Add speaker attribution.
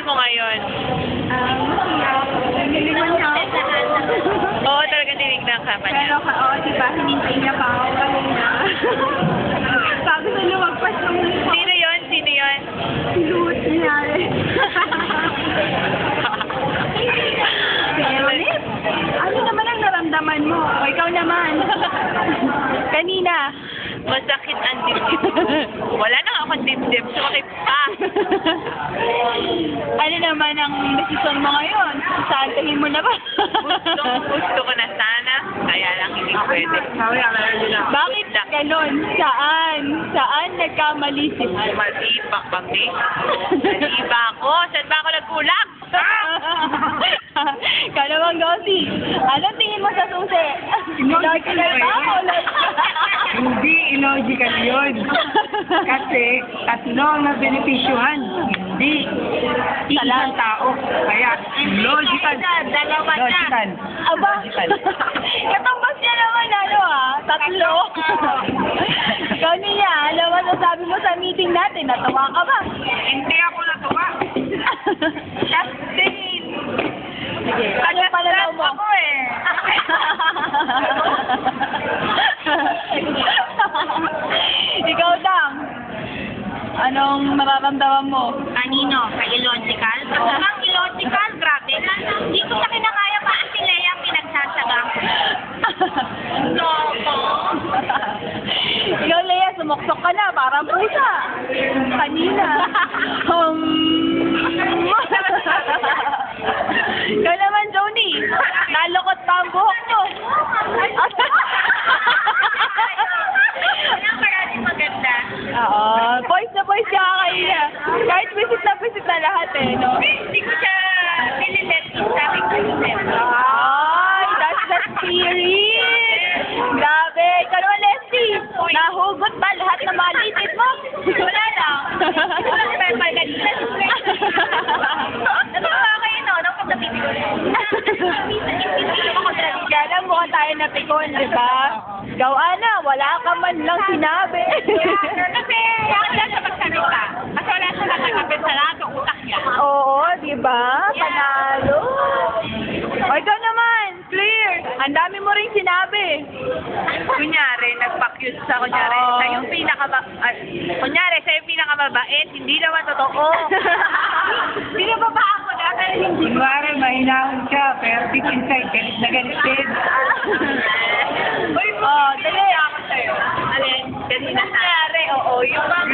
Speaker 1: mo ngayon?
Speaker 2: Masaya. Niliman niya ako.
Speaker 1: Oo, talagang tinignan ka pa niya.
Speaker 2: Pero, diba, hinintay niya pa ako kanina. Sabi sa lumagpas ng mukha.
Speaker 1: Sino yun? Sino yun?
Speaker 2: Si Louis nangyari. Pero, ano naman ang naramdaman mo? O, ikaw naman. Kanina.
Speaker 1: Masakit ang dibdib ko. Wala na akong dibdib. Sumakit pa.
Speaker 2: Ano naman ang desisyon mo ngayon? Saantahin mo na ba?
Speaker 1: Gusto ko na sana. Kaya lang hindi pwede.
Speaker 2: Bakit ganon? Saan? Saan nagkamali si
Speaker 1: Maliba kami. Maliba ako. Saan ba ako nagkulang?
Speaker 2: Ikaw naman, Gossi. Anong tingin mo sa susi?
Speaker 3: Illogical
Speaker 2: Illogical
Speaker 3: ba
Speaker 2: ba
Speaker 3: yun?
Speaker 2: o
Speaker 3: Hindi illogical yun. Kasi tatlo ang nabenepisyuhan. Hindi isang tao. Kaya logical.
Speaker 2: Dalawa na.
Speaker 3: Logical.
Speaker 2: Aba,
Speaker 3: Logical.
Speaker 2: katambas niya naman tatlo. Ikaw niya, ano masasabi mo sa meeting natin? Natawa ka ba?
Speaker 3: Hindi ako natuwa.
Speaker 2: Justin! Sige, ano pananaw mo?
Speaker 3: Ako eh.
Speaker 2: Ikaw dang. Anong mararamdaman mo?
Speaker 4: Kanino? Sa illogical? Ang illogical, grabe. Hindi ko na kinakaya pa si Lea ang pinagsasaga ko. Loko.
Speaker 2: Ikaw, Lea, sumuksok ka na. Parang pusa. Kanina. Ikaw naman, Joni. Nalukot pa ang buhok mo.
Speaker 4: Walang maraming maganda.
Speaker 2: Oo. Boys na boys siya kanina. Kahit visit na lahat no?
Speaker 4: Hindi ko siya nililet. Sabi ko nililet.
Speaker 2: Ay, that's the spirit! Grabe! Ikaw naman, Leslie! Nahugot ba lahat ng mga litit mo?
Speaker 4: Wala lang. Wala pa yung margarita. Natawa kayo, no? Nung pagdating ko.
Speaker 2: Kaya lang mukha tayo napikon, di ba? Ikaw, Ana, wala ka man lang sinabi.
Speaker 4: Kasi, ako lang sa pagsalita. Kasi wala siya nakakapit sa lahat ng utak niya.
Speaker 2: Oo, di ba? Panalo. O, ikaw naman, clear. Ang dami mo rin sinabi.
Speaker 1: Kunyari, nagpa-cute sa kunyari.
Speaker 2: Oo.
Speaker 1: Sa yung kunyari, sa yung pinakamabait, hindi naman totoo.
Speaker 2: Sino ba ba ako na? Pero hindi.
Speaker 3: Kunwari, mahinahon siya, pero deep inside, galit na galit din.
Speaker 2: Oh, dali.
Speaker 1: Alin? Kanina. Kunyari, oo. Yung bang